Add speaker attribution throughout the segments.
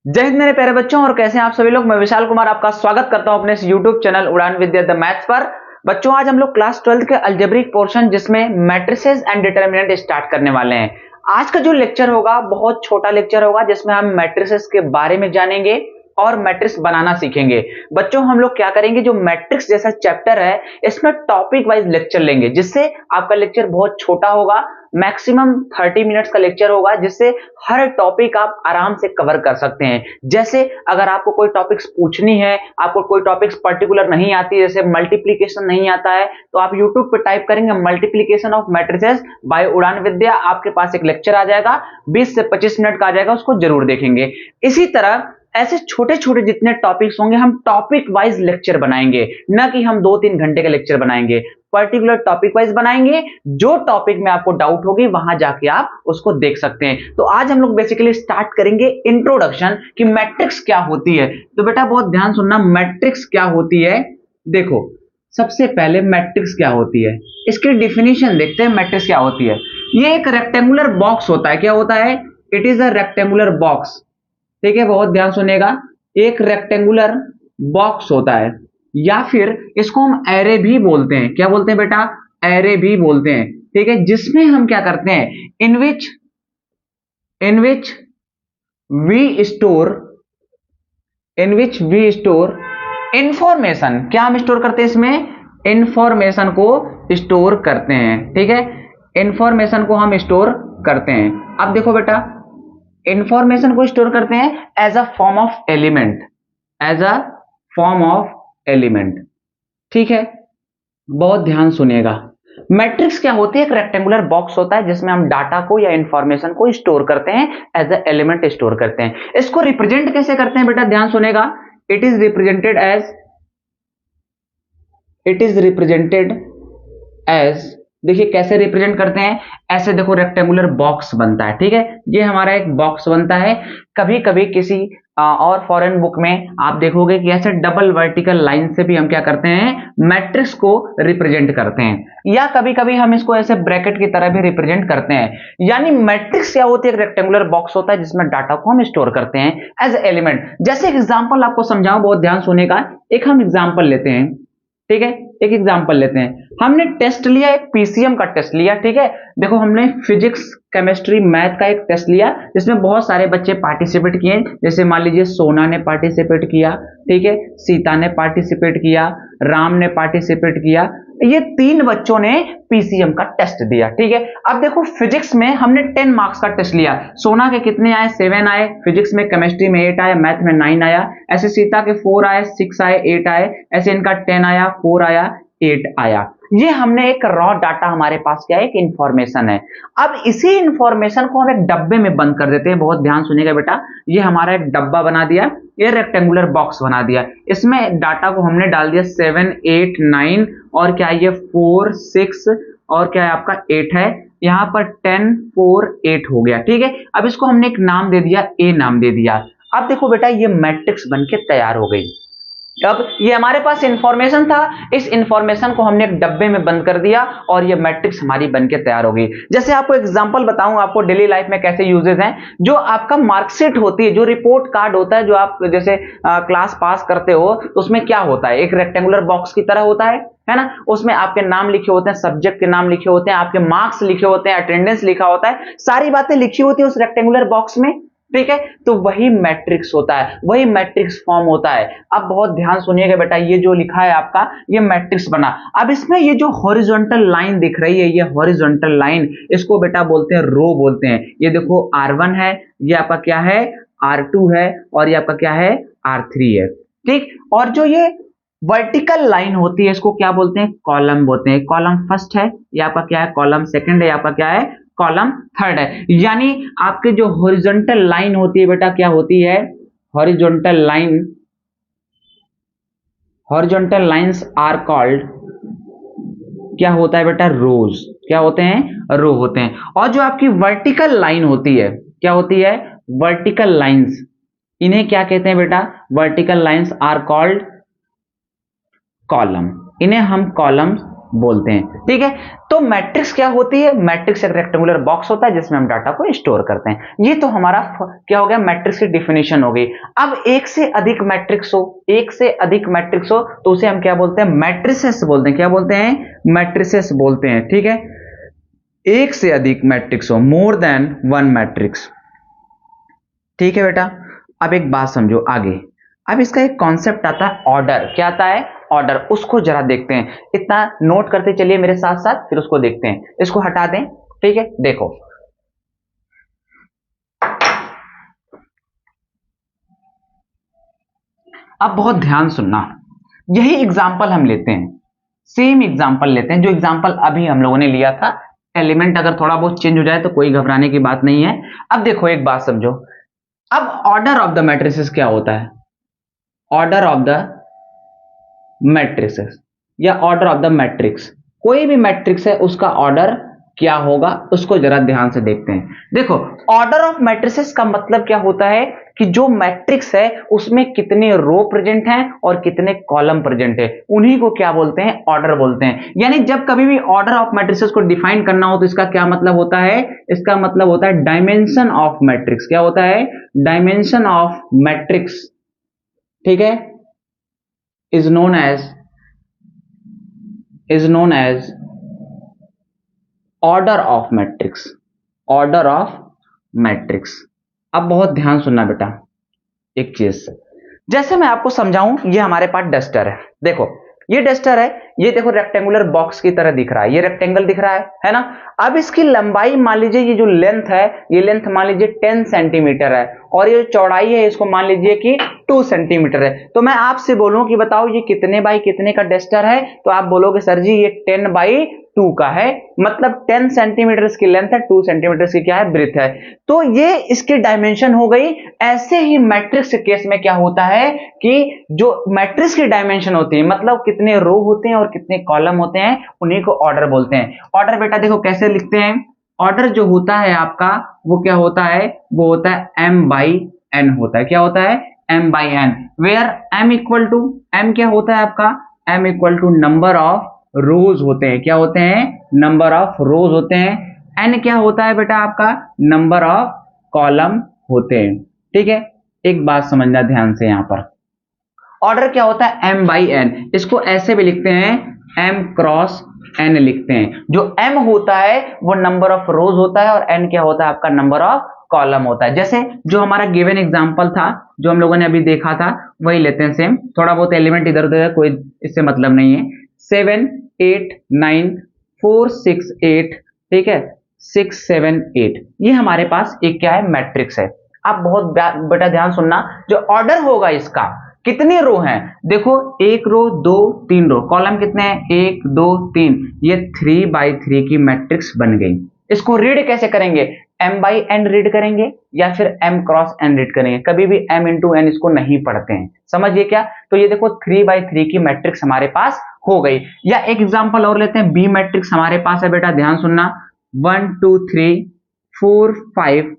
Speaker 1: जय हिंद मेरे प्यारे बच्चों। और कैसे हैं आप सभी लोग। मैं विशाल कुमार आपका स्वागत करता हूं अपने इस YouTube चैनल उड़ान विद्या द मैथ्स पर। बच्चों आज हम लोग क्लास 12 के अलजेब्रिक पोर्शन जिसमें मैट्रिसेस एंड डिटरमिनेंट स्टार्ट करने वाले हैं। आज का जो लेक्चर होगा बहुत छोटा लेक्चर होगा जिसमें हम मैट्रिसेस के बारे में जानेंगे और मैट्रिक्स बनाना सीखेंगे। बच्चों हम लोग क्या करेंगे, जो मैट्रिक्स जैसा चैप्टर है इसमें टॉपिक वाइज लेक्चर लेंगे जिससे आपका लेक्चर बहुत छोटा होगा। मैक्सिमम 30 मिनट्स का लेक्चर होगा जिससे हर टॉपिक आप आराम से कवर कर सकते हैं। जैसे अगर आपको कोई टॉपिक्स पूछनी है, आपको कोई टॉपिक्स पर्टिकुलर नहीं आती, जैसे मल्टीप्लिकेशन नहीं आता है, तो आप YouTube पे टाइप करेंगे मल्टीप्लिकेशन ऑफ मैट्रिसेस बाय उड़ान विद्या, आपके पास एक लेक्चर आ जाएगा 20 से 25 मिनट का आ जाएगा, उसको जरूर देखेंगे। इसी तरह ऐसे छोटे छोटे जितने टॉपिक्स होंगे हम टॉपिक वाइज लेक्चर बनाएंगे, न कि हम 2-3 घंटे का लेक्चर बनाएंगे। पर्टिकुलर टॉपिक वाइज बनाएंगे, जो टॉपिक में आपको डाउट होगी वहां जाके आप उसको देख सकते हैं। तो आज हम लोग बेसिकली स्टार्ट करेंगे इंट्रोडक्शन कि मैट्रिक्स क्या होती है। तो बेटा बहुत ध्यान सुनना, मैट्रिक्स क्या होती है। देखो सबसे पहले मैट्रिक्स क्या होती है इसकी डिफिनीशन देखते हैं। मैट्रिक्स क्या होती है, ये एक रेक्टेंगुलर बॉक्स होता है। क्या होता है? It is a rectangular box. ठीक है, बहुत ध्यान सुनेगा। एक रेक्टेंगुलर बॉक्स होता है, या फिर इसको हम एरे भी बोलते हैं। क्या बोलते हैं बेटा? एरे भी बोलते हैं। ठीक है, जिसमें हम क्या करते हैं, इन विच वी स्टोर इंफॉर्मेशन। क्या हम स्टोर करते हैं इसमें? इंफॉर्मेशन को स्टोर करते हैं। ठीक है, इंफॉर्मेशन को हम स्टोर करते हैं। अब देखो बेटा, इंफॉर्मेशन को स्टोर करते हैं as a form of element, as a form of element. ठीक है, बहुत ध्यान सुनिएगा। मैट्रिक्स क्या होती है? एक रेक्टेंगुलर बॉक्स होता है जिसमें हम डाटा को या इंफॉर्मेशन को स्टोर करते हैं, एज अ एलिमेंट स्टोर करते हैं। इसको रिप्रेजेंट कैसे करते हैं बेटा? ध्यान सुनेगा। इट इज रिप्रेजेंटेड एज देखिए कैसे रिप्रेजेंट करते हैं। ऐसे देखो रेक्टेंगुलर बॉक्स बनता है। ठीक है, ये हमारा एक बॉक्स बनता है। कभी कभी किसी और फॉरेन बुक में आप देखोगे कि ऐसे डबल वर्टिकल लाइन से भी हम क्या करते हैं, मैट्रिक्स को रिप्रेजेंट करते हैं, या कभी कभी हम इसको ऐसे ब्रैकेट की तरह भी रिप्रेजेंट करते हैं। यानी मैट्रिक्स क्या होती है? एक रेक्टेंगुलर बॉक्स होता है जिसमें डाटा को हम स्टोर करते हैं एज एलिमेंट। जैसे एग्जाम्पल आपको समझाऊं, बहुत ध्यान सुनेगा। एक हम एग्जाम्पल लेते हैं। ठीक है, एक एग्जांपल लेते हैं। हमने टेस्ट लिया, एक पीसीएम का टेस्ट लिया। ठीक है, देखो हमने फिजिक्स केमिस्ट्री मैथ का एक टेस्ट लिया जिसमें बहुत सारे बच्चे पार्टिसिपेट किए। जैसे मान लीजिए सोना ने पार्टिसिपेट किया, ठीक है, सीता ने पार्टिसिपेट किया, राम ने पार्टिसिपेट किया। ये 3 बच्चों ने पीसीएम का टेस्ट दिया। ठीक है, अब देखो फिजिक्स में हमने 10 मार्क्स का टेस्ट लिया। सोना के कितने आए? 7 आए। फिजिक्स में, केमिस्ट्री में 8 आया, मैथ में 9 आया। ऐसे सीता के 4 आए, 6 आए, 8 आए। ऐसे इनका 10 आया, 4 आया, 8 आया। ये हमने एक रॉ डाटा हमारे पास क्या है, एक इंफॉर्मेशन है। अब इसी इंफॉर्मेशन को हम एक डब्बे में बंद कर देते हैं। बहुत ध्यान सुनिएगा बेटा, ये हमारा एक डब्बा बना दिया, ये रेक्टेंगुलर बॉक्स बना दिया। इसमें डाटा को हमने डाल दिया 7, 8, 9 और क्या ये 4, 6 और क्या है आपका 8 है। यहां पर 10, 4, 8 हो गया। ठीक है, अब इसको हमने एक नाम दे दिया, ए नाम दे दिया। अब देखो बेटा ये मैट्रिक्स बनके तैयार हो गई। अब ये हमारे पास इंफॉर्मेशन था, इस इंफॉर्मेशन को हमने एक डब्बे में बंद कर दिया और ये मैट्रिक्स हमारी बनके तैयार हो गई। जैसे आपको एग्जांपल बताऊं, आपको डेली लाइफ में कैसे यूजेस हैं। जो आपका मार्कशीट होती है, जो रिपोर्ट कार्ड होता है, जो आप जैसे क्लास पास करते हो, तो उसमें क्या होता है, एक रेक्टेंगुलर बॉक्स की तरह होता है ना। उसमें आपके नाम लिखे होते हैं, सब्जेक्ट के नाम लिखे होते हैं, आपके मार्क्स लिखे होते हैं, अटेंडेंस लिखा होता है, सारी बातें लिखी होती है उस रेक्टेंगुलर बॉक्स में। ठीक है, तो वही मैट्रिक्स होता है, वही मैट्रिक्स फॉर्म होता है। अब बहुत ध्यान सुनिएगा बेटा, ये जो लिखा है आपका, ये मैट्रिक्स बना। अब इसमें ये जो हॉरिजॉन्टल लाइन दिख रही है, ये हॉरिजॉन्टल लाइन, इसको बेटा बोलते हैं रो बोलते हैं। ये देखो R1 है, ये आपका क्या है R2 है, और ये आपका क्या है R3 है। ठीक, और जो ये वर्टिकल लाइन होती है इसको क्या बोलते हैं? कॉलम बोलते हैं। कॉलम फर्स्ट है, ये आपका क्या है कॉलम सेकंड है, ये आपका क्या है कॉलम थर्ड है। यानी आपके जो हॉरिजॉन्टल लाइन होती है बेटा, क्या होती है? हॉरिजॉन्टल लाइंस आर कॉल्ड, क्या होता है बेटा? रोज। क्या होते हैं? रो होते हैं। और जो आपकी वर्टिकल लाइन होती है, क्या होती है? Vertical lines. इन्हें क्या कहते हैं बेटा? Vertical lines are called column. इन्हें हम कॉलम बोलते हैं। ठीक है, तो मैट्रिक्स क्या होती है? मैट्रिक्स एक रेक्टेंगुलर बॉक्स होता है जिसमें हम डाटा को स्टोर करते हैं। ये तो हमारा क्या हो गया, मैट्रिक्स की डिफिनेशन हो गई। अब एक से अधिक मैट्रिक्स हो, एक से अधिक मैट्रिक्स हो तो उसे हम क्या बोलते हैं? मैट्रिसेस बोलते हैं। क्या बोलते हैं? मैट्रिसेस बोलते हैं। ठीक है, एक से अधिक मैट्रिक्स हो, मोर देन वन मैट्रिक्स। ठीक है बेटा, अब एक बात समझो आगे। अब इसका एक कॉन्सेप्ट आता है ऑर्डर। क्या आता है? ऑर्डर। उसको जरा देखते हैं, इतना नोट करते चलिए मेरे साथ साथ, फिर उसको देखते हैं। इसको हटा दें। ठीक है, देखो अब बहुत ध्यान सुनना। यही एग्जाम्पल हम लेते हैं, सेम एग्जाम्पल लेते हैं जो एग्जाम्पल अभी हम लोगों ने लिया था। एलिमेंट अगर थोड़ा बहुत चेंज हो जाए तो कोई घबराने की बात नहीं है। अब देखो एक बात समझो, अब ऑर्डर ऑफ द मैट्रिसेस क्या होता है? ऑर्डर ऑफ द मैट्रिसेस या ऑर्डर ऑफ द मैट्रिक्स, कोई भी मैट्रिक्स है उसका ऑर्डर क्या होगा उसको जरा ध्यान से देखते हैं। देखो, ऑर्डर ऑफ मैट्रिसेस का मतलब क्या होता है कि जो मैट्रिक्स है उसमें कितने रो प्रेजेंट हैं और कितने कॉलम प्रेजेंट है, उन्हीं को क्या बोलते हैं? ऑर्डर बोलते हैं। यानी जब कभी भी ऑर्डर ऑफ मैट्रिसेस को डिफाइन करना हो तो इसका क्या मतलब होता है? इसका मतलब होता है डायमेंशन ऑफ मैट्रिक्स। क्या होता है? Dimension of matrix. ठीक है, is known as order of matrix. Order of matrix. अब बहुत ध्यान सुनना बेटा एक चीज, जैसे मैं आपको समझाऊं, ये हमारे पास डस्टर है। देखो ये डस्टर है, ये देखो रेक्टेंगुलर बॉक्स की तरह दिख रहा है, ये रेक्टेंगल दिख रहा है ना। अब इसकी लंबाई मान लीजिए, ये जो लेंथ है, ये लेंथ मान लीजिए 10 सेंटीमीटर है और ये चौड़ाई है इसको मान लीजिए कि 2 सेंटीमीटर है। तो मैं आपसे बोलूं कि बताओ ये कितने बाई कितने का डस्टर है, तो आप बोलोगे सर जी ये 10 बाई 2 का है, मतलब 10 सेंटीमीटर की लेंथ है, 2 सेंटीमीटर की क्या है? ब्रेथ है। तो ये इसकी डायमेंशन हो गई। ऐसे ही मैट्रिक्स के केस में क्या होता है कि जो मैट्रिक्स की डायमेंशन होती है, मतलब कितने रो होते हैं और कितने कॉलम होते हैं, उन्हीं को ऑर्डर बोलते हैं। ऑर्डर बेटा देखो कैसे लिखते हैं। ऑर्डर जो होता है आपका वो क्या होता है? वो होता है m बाई n होता है। क्या होता है? m by n, where m equal to, m क्या होता है आपका? m equal to number of rows होते हैं। क्या होते हैं? नंबर ऑफ रोज होते हैं। n क्या होता है बेटा आपका? नंबर ऑफ कॉलम होते हैं। ठीक है, एक बात समझना ध्यान से, यहां पर ऑर्डर क्या होता है? m by n। इसको ऐसे भी लिखते हैं, m क्रॉस n लिखते हैं। जो m होता है वो नंबर ऑफ रोज होता है और n क्या होता है आपका? नंबर ऑफ कॉलम होता है। जैसे जो हमारा गिवन एग्जांपल था जो हम लोगों ने अभी देखा था वही लेते हैं सेम, थोड़ा बहुत एलिमेंट इधर उधर कोई इससे मतलब नहीं है। 7 8 9 4 6 8, ठीक है, 6 7 8, ये हमारे पास एक क्या है? मैट्रिक्स है। आप बहुत बेटा ध्यान सुनना, जो ऑर्डर होगा इसका, कितने रो हैं? देखो 1 रो 2 3 रो, कॉलम कितने हैं? 1 2 3, ये 3 बाई 3 की मैट्रिक्स बन गई। इसको रीड कैसे करेंगे? m बाई n रीड करेंगे या फिर m क्रॉस n रीड करेंगे। कभी भी m इंटू n इसको नहीं पढ़ते हैं, समझिए क्या। तो ये देखो 3 बाई 3 की मैट्रिक्स हमारे पास हो गई। या एक एग्जांपल और लेते हैं, बी मैट्रिक्स हमारे पास है बेटा, ध्यान सुनना, 1 2 3 4 5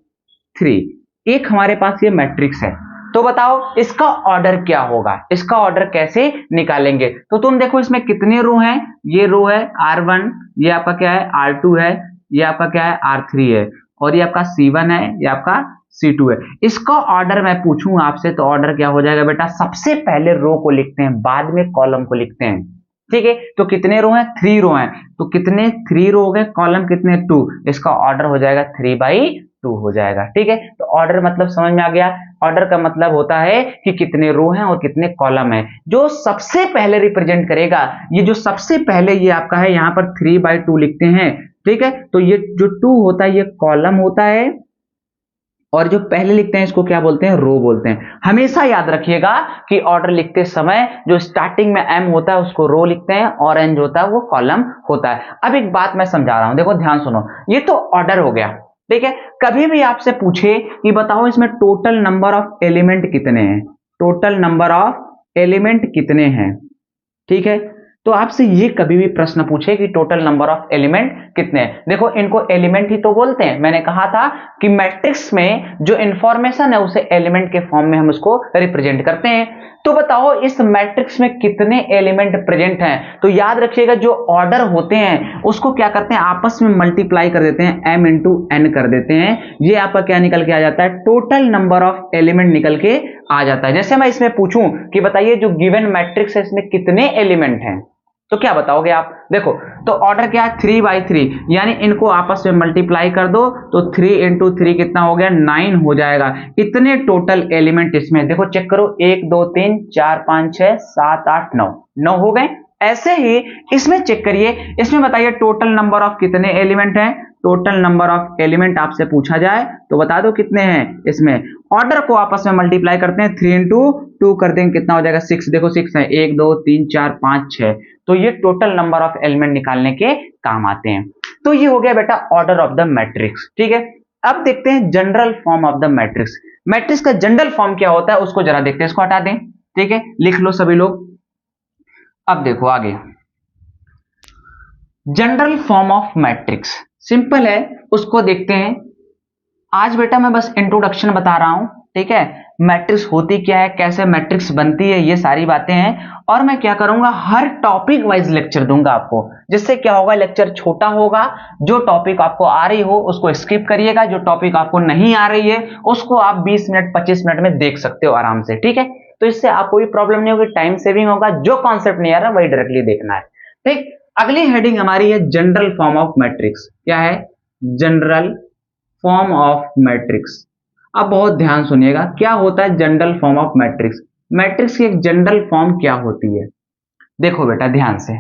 Speaker 1: 3, एक हमारे पास ये मैट्रिक्स है। तो बताओ इसका ऑर्डर क्या होगा? इसका ऑर्डर कैसे निकालेंगे? तो तुम देखो इसमें कितने रो हैं? ये रो है R1, ये आपका क्या है? R2 है, ये आपका क्या है? R3 है, और ये आपका C1 है, ये आपका C2 है। इसका ऑर्डर मैं पूछूं आपसे तो ऑर्डर क्या हो जाएगा बेटा? सबसे पहले रो को लिखते हैं, बाद में कॉलम को लिखते हैं। ठीक है, तो कितने रो हैं? 3 रो हैं, तो कितने 3 रो हो गए, कॉलम कितने? 2, इसका ऑर्डर हो जाएगा 3 बाई 2 हो जाएगा। ठीक है, तो ऑर्डर मतलब समझ में आ गया। ऑर्डर का मतलब होता है कि कितने रो हैं और कितने कॉलम हैं। जो सबसे पहले रिप्रेजेंट करेगा, ये जो सबसे पहले ये आपका है, यहां पर 3 बाई 2 लिखते हैं। ठीक है, तो ये जो 2 होता है ये कॉलम होता है, और जो पहले लिखते हैं इसको क्या बोलते हैं? रो बोलते हैं। हमेशा याद रखिएगा कि ऑर्डर लिखते समय जो स्टार्टिंग में m होता है उसको रो लिखते हैं और n जो होता है वो कॉलम होता है। अब एक बात मैं समझा रहा हूं, देखो ध्यान सुनो, ये तो ऑर्डर हो गया। ठीक है, कभी भी आपसे पूछे कि बताओ इसमें टोटल नंबर ऑफ एलिमेंट कितने हैं, टोटल नंबर ऑफ एलिमेंट कितने हैं, ठीक है, तो आपसे ये कभी भी प्रश्न पूछे कि टोटल नंबर ऑफ एलिमेंट कितने हैं, देखो इनको एलिमेंट ही तो बोलते हैं। मैंने कहा था कि मैट्रिक्स में जो इंफॉर्मेशन है उसे एलिमेंट के फॉर्म में हम उसको रिप्रेजेंट करते हैं। तो बताओ इस मैट्रिक्स में कितने एलिमेंट प्रेजेंट हैं। तो याद रखिएगा जो ऑर्डर होते हैं उसको क्या करते हैं, आपस में मल्टीप्लाई कर देते हैं, m इंटू n कर देते हैं। ये आपका क्या निकल के आ जाता है, टोटल नंबर ऑफ एलिमेंट निकल के आ जाता है। जैसे मैं इसमें पूछूं कि बताइए जो गिवन मैट्रिक्स है इसमें कितने एलिमेंट हैं, तो क्या बताओगे आप। देखो तो ऑर्डर क्या है, 3/3, यानी इनको आपस में मल्टीप्लाई कर दो तो 3 इंटू 3 कितना हो गया, 9 हो जाएगा। इतने टोटल एलिमेंट इसमें देखो चेक करो, 1 2 3 4 5 6 7 8 9 हो गए। ऐसे ही इसमें चेक करिए, इसमें बताइए टोटल नंबर ऑफ कितने एलिमेंट हैं। टोटल नंबर ऑफ एलिमेंट आपसे पूछा जाए तो बता दो कितने हैं। इसमें ऑर्डर को आपस में मल्टीप्लाई करते हैं, 3 इंटू 2 कर देंगे कितना हो जाएगा, 6। देखो 6 है, 1 2 3 4 5 6, तो ये टोटल नंबर ऑफ एलिमेंट निकालने के काम आते हैं। तो ये हो गया बेटा ऑर्डर ऑफ द मैट्रिक्स, ठीक है। अब देखते हैं general form of the matrix. Matrix का जनरल फॉर्म क्या होता है उसको जरा देखते हैं, इसको हटा दें, ठीक है, लिख लो सभी लोग। अब देखो आगे general form of matrix simple है, उसको देखते हैं। आज बेटा मैं बस इंट्रोडक्शन बता रहा हूं, ठीक है। मैट्रिक्स होती क्या है, कैसे मैट्रिक्स बनती है, ये सारी बातें हैं। और मैं क्या करूंगा, हर टॉपिक वाइज लेक्चर दूंगा आपको, जिससे क्या होगा, लेक्चर छोटा होगा। जो टॉपिक आपको आ रही हो उसको स्किप करिएगा, जो टॉपिक आपको नहीं आ रही है उसको आप 20 मिनट 25 मिनट में देख सकते हो आराम से, ठीक है। तो इससे आपको भी प्रॉब्लम नहीं होगी, टाइम सेविंग होगा। जो कॉन्सेप्ट नहीं आ रहा वही डायरेक्टली देखना है, ठीक। अगली हेडिंग हमारी है जनरल फॉर्म ऑफ मैट्रिक्स। क्या है, जनरल फॉर्म ऑफ मैट्रिक्स। अब बहुत ध्यान सुनिएगा, क्या होता है general form of matrix. Matrix की एक जनरल फॉर्म क्या होती है, देखो बेटा ध्यान से।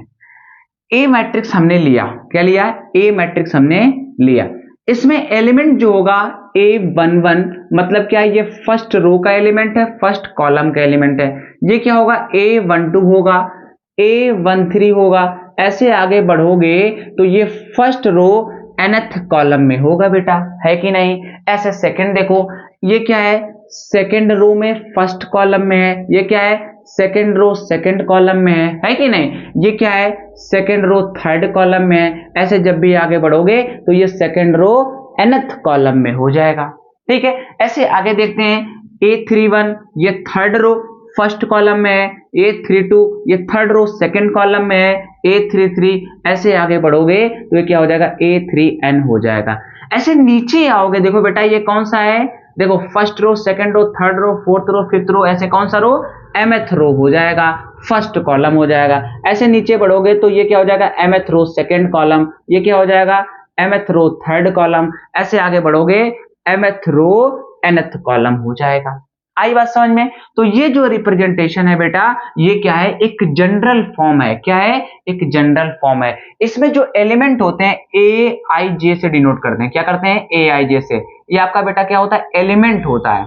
Speaker 1: ए मैट्रिक्स हमने लिया, क्या लिया, ए मैट्रिक्स हमने लिया। इसमें एलिमेंट जो होगा A11, मतलब क्या है, ये फर्स्ट रो का एलिमेंट है, फर्स्ट कॉलम का एलिमेंट है। ये क्या होगा, A12 होगा, A13 होगा। ऐसे आगे बढ़ोगे तो ये फर्स्ट रो nth कॉलम में होगा बेटा, है कि नहीं। ऐसे सेकंड देखो, ये क्या है, सेकंड रो में फर्स्ट कॉलम में है। ये क्या है, सेकंड रो सेकंड कॉलम में है कि नहीं। ये क्या है, सेकंड रो थर्ड कॉलम में है। ऐसे जब भी आगे बढ़ोगे तो ये सेकंड रो nth कॉलम में हो जाएगा, ठीक है। ऐसे आगे देखते हैं, A31 ये थर्ड रो फर्स्ट कॉलम में है, A32 ये थर्ड रो सेकंड कॉलम में है, A33। ऐसे आगे बढ़ोगे तो ये क्या हो जाएगा, A3n हो जाएगा। ऐसे नीचे आओगे, देखो बेटा ये कौन सा है, देखो first row second row third row fourth row fifth row, ऐसे कौन सा रो, mth रो हो जाएगा, फर्स्ट कॉलम हो जाएगा। ऐसे नीचे बढ़ोगे तो ये क्या हो जाएगा, mth रो सेकंड कॉलम, ये क्या हो जाएगा, mth रो थर्ड कॉलम। ऐसे आगे बढ़ोगे mth रो nth कॉलम हो जाएगा। आई बात समझ में। तो ये जो रिप्रेजेंटेशन है बेटा, ये क्या है, एक जनरल फॉर्म है। क्या है, एक जनरल फॉर्म है। इसमें जो एलिमेंट होते हैं ए आई जे से डिनोट करते हैं। क्या करते हैं, ए आई जे से। ये आपका बेटा क्या होता है, एलिमेंट होता है,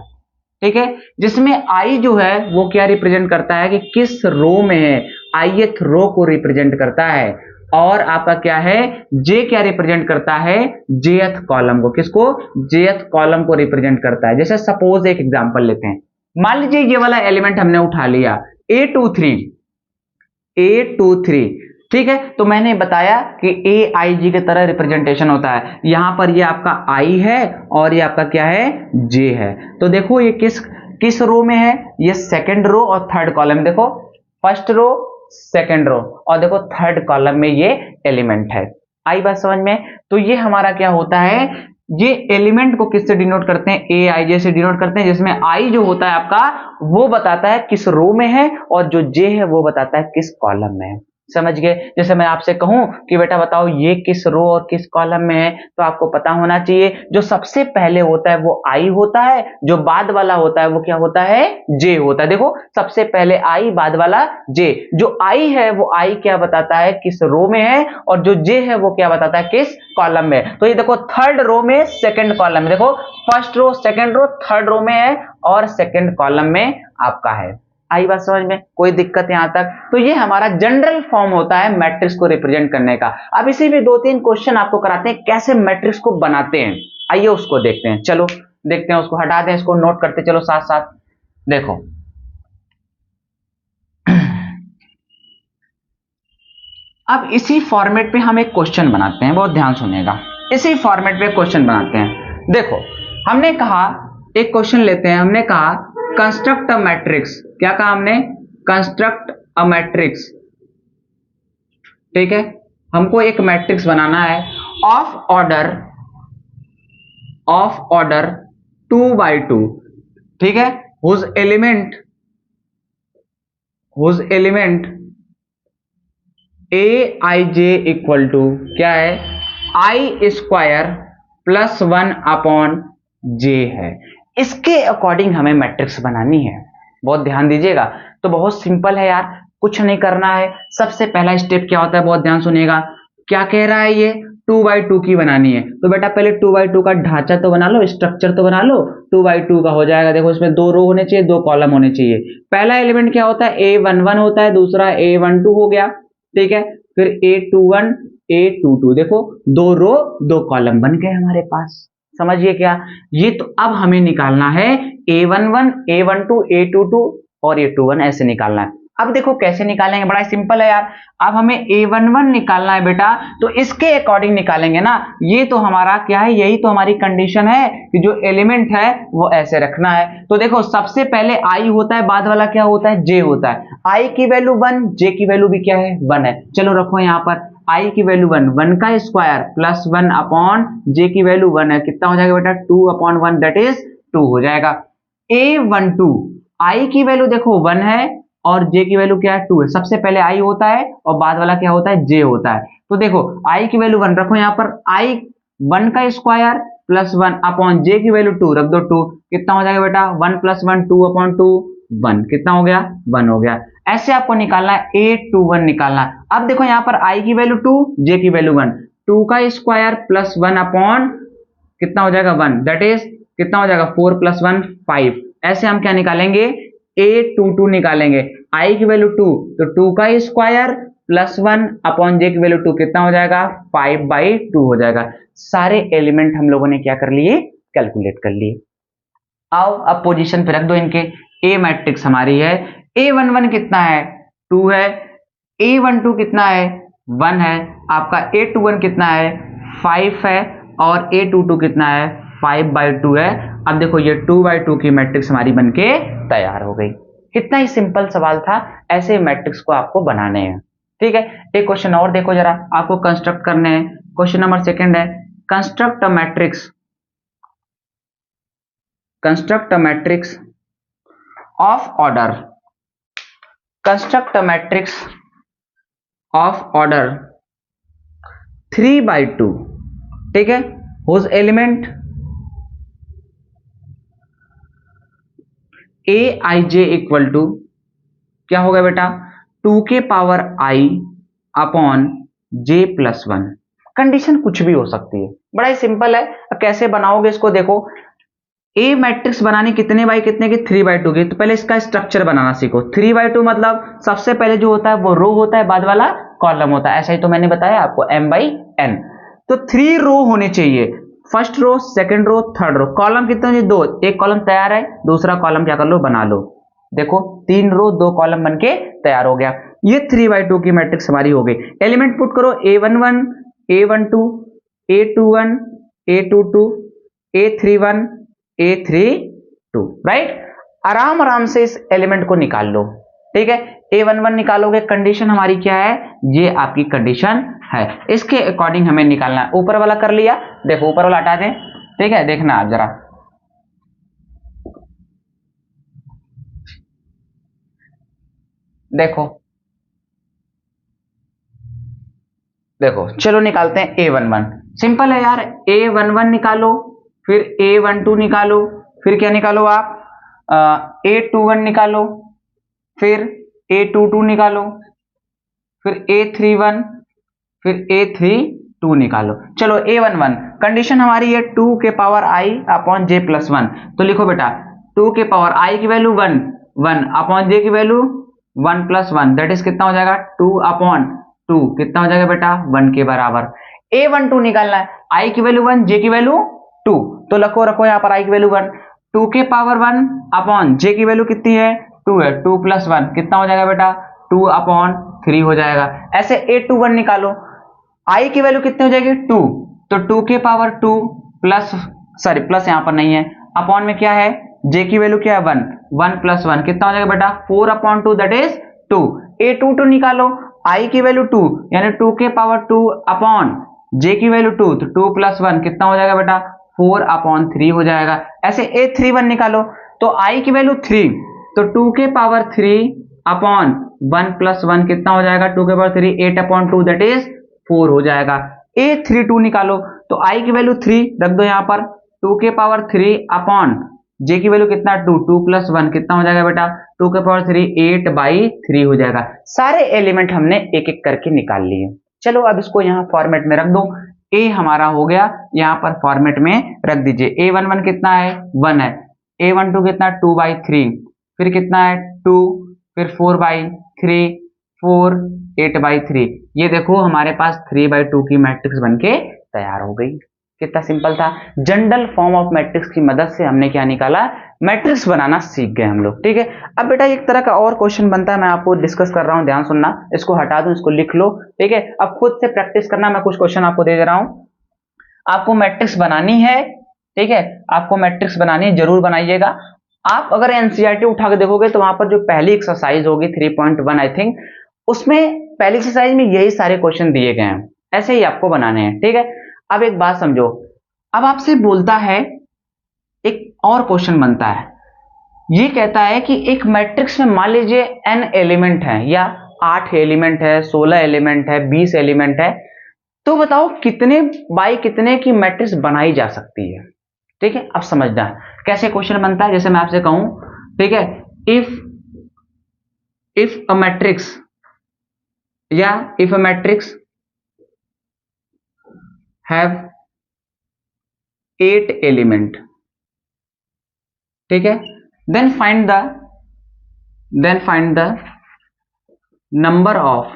Speaker 1: ठीक है। जिसमें आई जो है वो क्या रिप्रेजेंट करता है कि किस रो में है, ith रो को रिप्रेजेंट करता है। और आपका क्या है, जे क्या रिप्रेजेंट करता है, जेथ कॉलम को। किसको, जेथ कॉलम को रिप्रेजेंट करता है। जैसे सपोज एक एग्जांपल लेते हैं, मान लीजिए ये वाला एलिमेंट हमने उठा लिया A23, ठीक है। तो मैंने बताया कि ए आई जी की तरह रिप्रेजेंटेशन होता है। यहां पर ये आपका आई है और ये आपका क्या है, जे है। तो देखो ये किस रो में है, ये सेकंड रो और थर्ड कॉलम। देखो फर्स्ट रो सेकंड रो और देखो थर्ड कॉलम में ये एलिमेंट है। आई बात समझ में। तो ये हमारा क्या होता है, ये एलिमेंट को किससे डिनोट करते हैं, ए आई जे से डिनोट करते हैं। जिसमें आई जो होता है आपका वो बताता है किस रो में है और जो जे है वो बताता है किस कॉलम में है। समझ गए। जैसे मैं आपसे कहूं कि बेटा बताओ ये किस रो और किस कॉलम में है, तो आपको पता होना चाहिए जो सबसे पहले होता है वो आई होता है, जो बाद वाला होता है वो क्या होता है, जे होता है। देखो सबसे पहले आई, बाद वाला जे। जो आई है वो आई क्या बताता है, किस रो में है, और जो जे है वो क्या बताता है, किस कॉलम में। तो ये देखो थर्ड रो में सेकंड कॉलम में, देखो first row second row third row में है और सेकंड कॉलम में आपका है। आई बात समझ में, कोई दिक्कत यहां तक। तो ये हमारा जनरल फॉर्म होता है मैट्रिक्स को रिप्रेजेंट करने का। अब इसी में 2-3 क्वेश्चन आपको कराते हैं कैसे मैट्रिक्स को बनाते हैं। आइए उसको देखते हैं, चलो देखते हैं। उसको हटा दें, इसको नोट करते चलो साथ साथ। देखो अब इसी फॉर्मेट पे हम एक क्वेश्चन बनाते हैं, बहुत ध्यान सुनिएगा। इसी फॉर्मेट पे क्वेश्चन बनाते हैं। देखो हमने कहा, एक क्वेश्चन लेते हैं, हमने कहा कंस्ट्रक्ट अ मैट्रिक्स। क्या कहा हमने? Construct a matrix. ठीक है, हमको एक मैट्रिक्स बनाना है ऑफ ऑर्डर 2x2। ठीक है, whose element a i j equal to क्या है? I square plus 1 upon j है। इसके अकॉर्डिंग हमें मैट्रिक्स बनानी है, बहुत ध्यान दीजिएगा। तो बहुत सिंपल है यार, कुछ नहीं करना है। सबसे पहला स्टेप क्या होता है, बहुत ध्यान सुनिएगा। क्या कह रहा है ये? 2x2 की बनानी है, तो बेटा पहले 2x2 का ढांचा तो बना लो, स्ट्रक्चर तो बना लो। 2x2 का हो जाएगा। देखो इसमें 2 रो होने चाहिए, 2 कॉलम होने चाहिए। पहला एलिमेंट क्या होता है? A11 होता है, दूसरा A12 हो गया। ठीक है, फिर A21 A22। देखो 2 रो 2 कॉलम बन गए हमारे पास। समझिए क्या? ये तो अब हमें निकालना है A11 A12 A22 और A21 ऐसे निकालना है। अब देखो कैसे निकालेंगे, बड़ा सिंपल है यार। अब हमें A11 निकालना है बेटा, तो इसके अकॉर्डिंग निकालेंगे ना। ये तो हमारा क्या है, यही तो हमारी कंडीशन है कि जो एलिमेंट है वो ऐसे रखना है। तो देखो सबसे पहले I होता है, बाद वाला क्या होता है? J होता है। I की वैल्यू 1, J की वैल्यू भी क्या है? 1 है। चलो रखो यहाँ पर I की वैल्यू 1 का स्क्वायर प्लस 1 अपॉन J की वैल्यू 1 है। कितना हो जाएगा बेटा? 2 अपॉन 1 दैट इज 2 हो जाएगा। A12 I की वैल्यू देखो 1 है और J की वैल्यू क्या है? 2 है। सबसे पहले I होता है और बाद वाला क्या होता है? J होता है। तो देखो I की वैल्यू 1 रखो यहाँ पर, I 1 का स्क्वायर प्लस 1 अपॉन J की वैल्यू 2 रख दो 2। कितना हो जाएगा बेटा? 1 प्लस 1 2 अपॉन 2 1। कितना हो गया? 1 हो गया। ऐसे आपको निकालना है, A21 निकालना है। अब देखो यहाँ पर I की वैल्यू 2, J की वैल्यू 1, 2 का स्क्वायर प्लस 1 अपॉन कितना हो जाएगा? 1 दैट इज कितना हो जाएगा? 4 प्लस 1 5। ऐसे हम क्या निकालेंगे? A22 निकालेंगे। I की वैल्यू 2, तो 2 का स्क्वायर प्लस 1 अपॉन J की वैल्यू 2 कितना हो जाएगा? 5/2 हो जाएगा। सारे एलिमेंट हम लोगों ने क्या कर लिए? कैलकुलेट कर लिए। आओ अब पोजीशन पे रख दो इनके। A मैट्रिक्स हमारी है, A11 कितना है? 2 है। A12 कितना है? 1 है। आपका A21 कितना है? 5 है। और A22 कितना है? 5/2 है। अब देखो ये 2/2 की मैट्रिक्स हमारी बनके तैयार हो गई। कितना ही सिंपल सवाल था, ऐसे मैट्रिक्स को आपको बनाने हैं। ठीक है, एक क्वेश्चन और देखो जरा, आपको कंस्ट्रक्ट करने हैं। क्वेश्चन नंबर 2 है, construct a matrix of order 3/2। ठीक है, whose element aij equal to क्या होगा बेटा? 2 के power I upon j plus 1। Condition कुछ भी हो सकती है, बड़ा ही सिंपल है। कैसे बनाओगे इसको देखो। ए मैट्रिक्स बनानी कितने बाई कितने की? 3/2 की। तो पहले इसका स्ट्रक्चर बनाना सीखो। 3/2 मतलब सबसे पहले जो होता है वो रो होता है, बाद वाला कॉलम होता है। ऐसा ही तो मैंने बताया आपको, m/n। तो 3 रो होने चाहिए, first row, second row, third row. Column कितने हैं? 2। एक कॉलम तैयार है, दूसरा कॉलम क्या कर लो? बना लो। देखो 3 रो 2 कॉलम बनके तैयार हो गया। ये 3/2 की मैट्रिक्स हमारी हो गई। एलिमेंट पुट करो, A11 A12 A21 A22 A31 A32। Right, आराम से इस एलिमेंट को निकाल लो। ठीक है, A11 निकालोगे, कंडीशन हमारी क्या है? ये आपकी कंडीशन है, इसके अकॉर्डिंग हमें निकालना है। ऊपर वाला कर लिया, देखो ऊपर वाला हटा दें। ठीक है, देखना आप जरा, देखो चलो निकालते हैं A11। सिंपल है यार, A11 निकालो, फिर A12 निकालो, फिर क्या निकालो आप? A21 निकालो, फिर A22 निकालो, फिर A31, फिर A32 निकालो। चलो A11 कंडीशन हमारी है 2 के power I upon J plus 1। तो लिखो बेटा 2 के पावर I की वैल्यू 1 1 अपॉन J की वैल्यू 1 प्लस 1 दैट इज कितना हो जाएगा? 2 अपॉन 2। कितना हो जाएगा बेटा? 1 के बराबर। A12 निकालना है, I की वैल्यू 1 J की वैल्यू 2। तो रखो यहाँ पर I की वैल्यू 1, 2 के पावर 1 अपॉन J की वैल्यू कितनी है? 2 है। 2 प्लस 1 कितना हो जाएगा बेटा? 2 अपॉन 3 हो जाएगा। ऐसे A21 निकालो, i की वैल्यू कितनी हो जाएगी 2, तो 2 के पावर 2 प्लस, सॉरी प्लस यहां पर नहीं है, अपॉन में क्या है, j की वैल्यू क्या है 1, 1 प्लस 1 कितना हो जाएगा बेटा 4/2 दैट इज 2। A22 निकालो, i की वैल्यू 2 यानी 2 के पावर 2 अपॉन j की वैल्यू 2, तो 2 प्लस 1 कितना हो जाएगा बेटा 4/3 हो जाएगा। ऐसे A31 निकालो, तो i की वैल्यू 3, तो 2 के पावर 3 अपॉन 1 प्लस 1 कितना हो जाएगा 2 के पावर 3, 8/2 दैट इज 4 हो जाएगा। A32 निकालो, तो i की वैल्यू 3 रख दो यहाँ पर, 2 के पावर 3 अपॉन j की वैल्यू कितना 2, 2 प्लस 1 कितना हो जाएगा बेटा 2 के पावर 3, 8/3 हो जाएगा। सारे एलिमेंट हमने एक एक करके निकाल लिए। चलो अब इसको यहाँ फॉर्मेट में रख दो, a हमारा हो गया, यहाँ पर फॉर्मेट में रख दीजिए। A11 कितना है 1 है, A12 कितना 2/3, फिर कितना है 2, फिर 4/3, 4, 8/3। ये देखो हमारे पास 3/2 की मैट्रिक्स बनके तैयार हो गई। कितना सिंपल था। जनरल फॉर्म ऑफ मैट्रिक्स की मदद से हमने क्या निकाला, मैट्रिक्स बनाना सीख गए हम लोग। ठीक है, अब बेटा एक तरह का और क्वेश्चन बनता है, मैं आपको डिस्कस कर रहा हूं, ध्यान सुनना, इसको हटा दूं, इसको लिख लो। ठीक है, अब खुद से प्रैक्टिस करना, मैं कुछ क्वेश्चन आपको दे रहा हूं, आपको मैट्रिक्स बनानी है। ठीक है, आपको मैट्रिक्स बनानी है, जरूर बनाइएगा। आप अगर एनसीईआरटी उठा के देखोगे तो वहां पर जो पहली एक्सरसाइज होगी 3.1 आई थिंक, उसमें पहली एक्सरसाइज में यही सारे क्वेश्चन दिए गए हैं, ऐसे ही आपको बनाने हैं। ठीक है, अब एक बात समझो, अब आपसे बोलता है, एक और क्वेश्चन बनता है, ये कहता है कि एक मैट्रिक्स में मान लीजिए n एलिमेंट है, या 8 एलिमेंट है, 16 एलिमेंट है, 20 एलिमेंट है, तो बताओ कितने बाई कितने की मैट्रिक्स बनाई जा सकती है। ठीक है, अब समझना कैसे क्वेश्चन बनता है। जैसे मैं आपसे कहूं, ठीक है, इफ अ मैट्रिक्स, या if a matrix have 8 element, ठीक है, then find the number of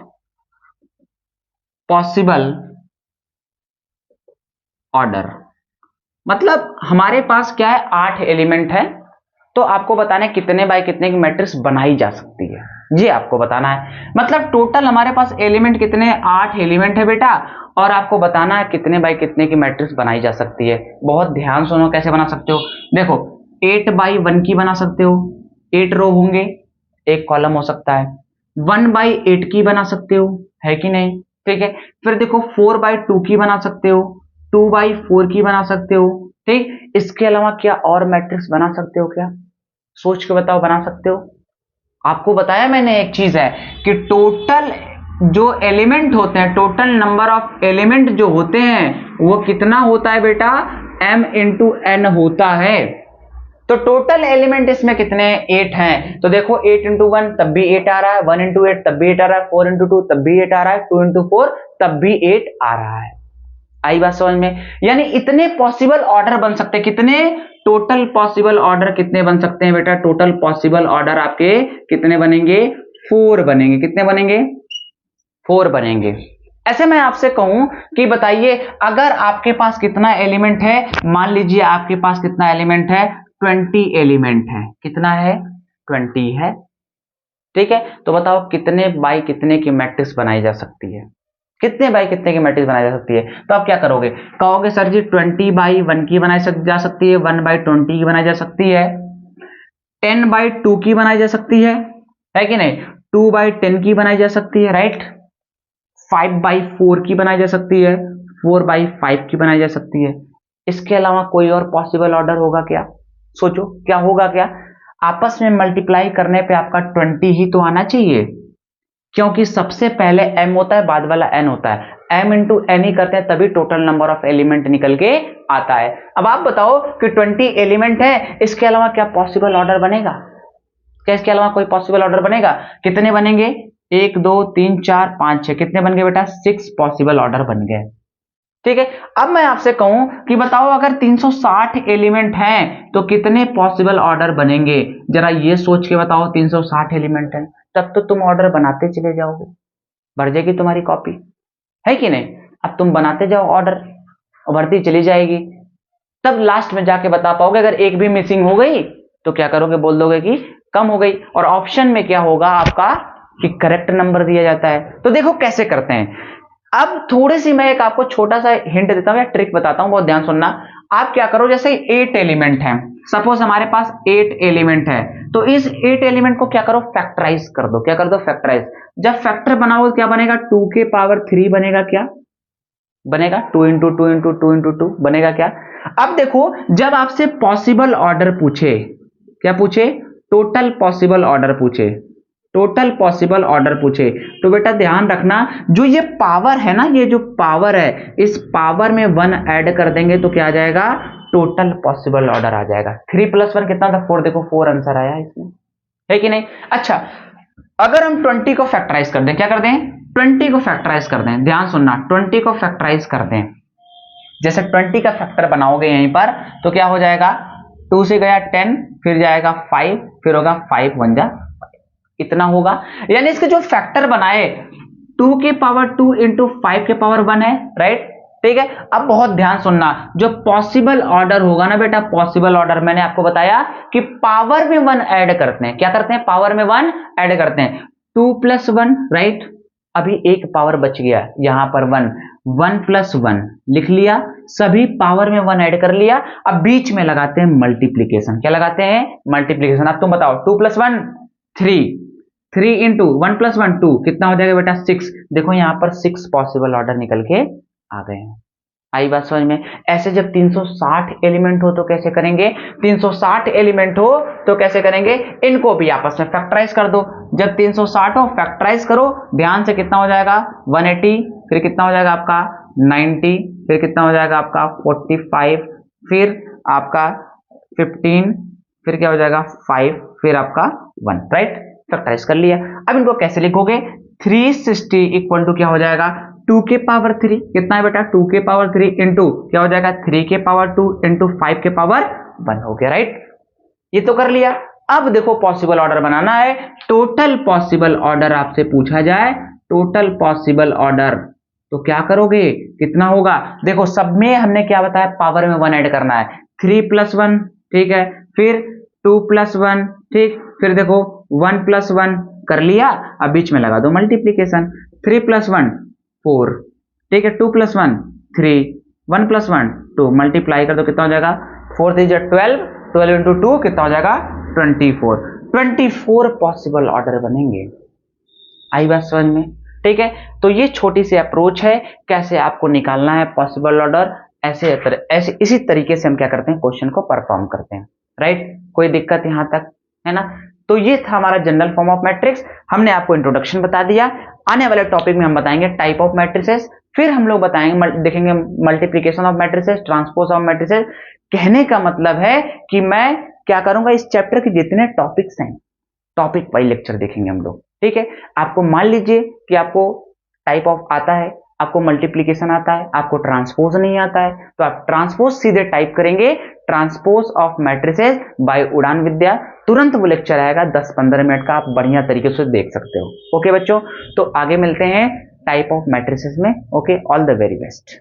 Speaker 1: possible order. मतलब हमारे पास क्या है, 8 एलिमेंट है, तो आपको बताना है कितने बाय कितने की मैट्रिक्स बनाई जा सकती है, ये आपको बताना है। मतलब टोटल हमारे पास एलिमेंट कितने, 8 एलिमेंट है बेटा, और आपको बताना है कितने बाय कितने की मैट्रिक्स बनाई जा सकती है। बहुत ध्यान सुनो कैसे बना सकते हो। देखो 8/1 की बना सकते हो, 8 रो होंगे, एक कॉलम हो सकता है। 1/8 की बना सकते हो, है कि नहीं। ठीक है, फिर देखो 4/2 की बना सकते हो, 2/4 की बना सकते हो। ठीक, इसके अलावा क्या और मैट्रिक्स बना सकते हो, क्या सोच के बताओ, बना सकते हो। आपको बताया मैंने एक चीज है कि टोटल जो एलिमेंट होते हैं, टोटल नंबर ऑफ एलिमेंट जो होते हैं वो कितना होता है बेटा, m इंटू n होता है। तो टोटल एलिमेंट इसमें कितने, 8 हैं। तो देखो 8 इंटू 1 तब भी 8 आ रहा है, 1 इंटू 8 तब भी 8 आ रहा है, 4 इंटू 2 तब भी 8 आ रहा है, 2 इंटू 4 तब भी 8 आ रहा है। आई बात समझ में। यानी इतने पॉसिबल ऑर्डर बन सकते हैं, कितने टोटल पॉसिबल ऑर्डर कितने बन सकते हैं बेटा, टोटल पॉसिबल ऑर्डर आपके कितने बनेंगे, 4 बनेंगे। कितने बनेंगे, 4 बनेंगे। ऐसे मैं आपसे कहूं कि बताइए अगर आपके पास कितना एलिमेंट है, मान लीजिए आपके पास कितना एलिमेंट है, 20 एलिमेंट है। कितना है, 20 है। ठीक है, तो बताओ कितने बाई कितने की मैट्रिक्स बनाई जा सकती है, कितने बाई कितने की मैट्रिक्स बनाई जा सकती है। तो आप क्या करोगे, कहोगे सर जी 20/1 की बनाई जा सकती है, 1/20 की बनाई जा सकती है, 10/2 की बनाई जा सकती है कि नहीं, 2/10 की बनाई जा सकती है, राइट, 5/4 की बनाई जा सकती है, 4/5 की बनाई जा सकती है। इसके अलावा कोई और पॉसिबल ऑर्डर होगा क्या, सोचो क्या होगा। क्या आपस में मल्टीप्लाई करने पे आपका 20 ही तो आना चाहिए, क्योंकि सबसे पहले m होता है, बाद वाला n होता है। m इंटू n ही करते हैं तभी टोटल नंबर ऑफ एलिमेंट निकल के आता है। अब आप बताओ कि 20 एलिमेंट है, इसके अलावा क्या पॉसिबल ऑर्डर बनेगा, क्या इसके अलावा कोई पॉसिबल ऑर्डर बनेगा। कितने बनेंगे, 1 2 3 4 5 6, कितने बन गए बेटा, 6 पॉसिबल ऑर्डर बन गए। ठीक है, अब मैं आपसे कहूं कि बताओ अगर 360 एलिमेंट हैं तो कितने पॉसिबल ऑर्डर बनेंगे, जरा ये सोच के बताओ। 360 एलिमेंट हैं, तब तो तुम ऑर्डर बनाते चले जाओगे, बढ़ जाएगी तुम्हारी कॉपी, है कि नहीं। अब तुम बनाते जाओ ऑर्डर, बढ़ती चली जाएगी, तब लास्ट में जाके बता पाओगे। अगर एक भी मिसिंग हो गई तो क्या करोगे, बोल दोगे कि कम हो गई। और ऑप्शन में क्या होगा आपका, कि करेक्ट नंबर दिया जाता है। तो देखो कैसे करते हैं। अब थोड़ी सी मैं एक आपको छोटा सा हिंट देता हूं या ट्रिक बताता हूं, बहुत ध्यान सुनना। आप क्या करो, जैसे 8 एलिमेंट है, सपोज हमारे पास 8 एलिमेंट है, तो इस 8 एलिमेंट को क्या करो, फैक्टराइज कर दो। क्या कर दो, फैक्टराइज। जब फैक्टर बनाओ क्या बनेगा, 2 के पावर 3 बनेगा। क्या बनेगा, 2 इंटू 2 इंटू 2 इंटू 2 बनेगा क्या। अब देखो जब आपसे पॉसिबल ऑर्डर पूछे, क्या पूछे, टोटल पॉसिबल ऑर्डर पूछे, टोटल पॉसिबल ऑर्डर पूछे, तो बेटा ध्यान रखना जो ये पावर है ना, ये जो पावर है, इस पावर में 1 ऐड कर देंगे तो क्या आ जाएगा, टोटल पॉसिबल ऑर्डर आ जाएगा। 3 + 1 कितना था, 4। देखो 4 आंसर आया इसमें, है कि नहीं। अच्छा अगर हम 20 को फैक्टराइज कर दें, क्या कर दें, 20 को फैक्टराइज कर दें, ध्यान सुनना, 20 को फैक्टराइज कर दें, जैसे 20 का फैक्टर बनाओगे यहीं पर तो क्या हो जाएगा, 2 से गया 10, फिर जाएगा 5, फिर होगा 5 1 जा, इतना होगा। यानी इसके जो फैक्टर बनाए 2 के पावर 2 इंटू 5 के पावर 1 है, राइट, ठीक है। अब बहुत ध्यान सुनना, जो पॉसिबल ऑर्डर होगा ना बेटा, पॉसिबल ऑर्डर मैंने आपको बताया कि पावर में 1 ऐड करते हैं। क्या करते हैं, पावर में 1 ऐड करते हैं। 2 + 1, राइट, अभी एक पावर बच गया यहां पर 1, 1 + 1 लिख लिया, सभी पावर में 1 ऐड कर लिया। अब बीच में लगाते हैं मल्टीप्लीकेशन। क्या लगाते हैं, मल्टीप्लीकेशन। अब तुम बताओ, 2 + 1 3, 3 इंटू 1 + 1 2, कितना हो जाएगा बेटा, 6। देखो यहां पर 6 पॉसिबल ऑर्डर निकल के आ गए हैं। आई बात समझ में। ऐसे जब 360 एलिमेंट हो तो कैसे करेंगे, 360 एलिमेंट हो तो कैसे करेंगे, इनको भी आपस में फैक्टराइज कर दो। जब 360 हो फैक्टराइज करो, ध्यान से, कितना हो जाएगा 180, फिर कितना हो जाएगा आपका 90, फिर कितना हो जाएगा आपका 45, फिर आपका 15, फिर क्या हो जाएगा 5, फिर आपका 1, राइट, फैक्टराइज कर लिया। अब इनको कैसे लिखोगे, 360 इक्वल टू क्या हो जाएगा, 2 के पावर 3, कितना है बेटा, 2 के पावर 3 इंटू क्या हो जाएगा, 3 के पावर 2 इंटू 5 के पावर 1 हो गया, राइट। ये तो कर लिया। अब देखो पॉसिबल ऑर्डर बनाना है, टोटल पॉसिबल ऑर्डर आपसे पूछा जाए, टोटल पॉसिबल ऑर्डर, तो क्या करोगे, कितना होगा। देखो सब में हमने क्या बताया, पावर में 1 ऐड करना है, 3 + 1, ठीक है, फिर 2 + 1, ठीक, फिर देखो 1 + 1 कर लिया। अब बीच में लगा दो मल्टीप्लीकेशन, 3 + 1 4, ठीक है, 2 + 1 3, 1 + 1 2, मल्टीप्लाई कर दो, कितना हो जाएगा, 4 3 12, 12 इंटू 2 कितना हो जाएगा 24, 24 पॉसिबल ऑर्डर बनेंगे। आई बात समझ में, ठीक है। तो ये छोटी सी अप्रोच है कैसे आपको निकालना है पॉसिबल ऑर्डर। ऐसे इसी तरीके से हम क्या करते हैं, क्वेश्चन को परफॉर्म करते हैं, राइट। कोई दिक्कत यहां तक है ना। तो ये था हमारा जनरल फॉर्म ऑफ मैट्रिक्स, हमने आपको इंट्रोडक्शन बता दिया। आने वाले टॉपिक में हम बताएंगे टाइप ऑफ मैट्रिसेस, फिर हम लोग बताएंगे, देखेंगे multiplication of matrices, transpose of matrices. कहने का मतलब है कि मैं क्या करूंगा, इस चैप्टर के जितने टॉपिक्स हैं, टॉपिक वाइज लेक्चर देखेंगे हम लोग, ठीक है। आपको मान लीजिए कि आपको टाइप ऑफ आता है, आपको मल्टीप्लीकेशन आता है, आपको ट्रांसपोज नहीं आता है, तो आप ट्रांसपोज सीधे टाइप करेंगे, ट्रांसपोज ऑफ मैट्रिसेस बाय उड़ान विद्या, तुरंत वो लेक्चर आएगा 10-15 मिनट का, आप बढ़िया तरीके से देख सकते हो। ओके बच्चों, तो आगे मिलते हैं टाइप ऑफ मैट्रिसेस में। Okay, all the very best.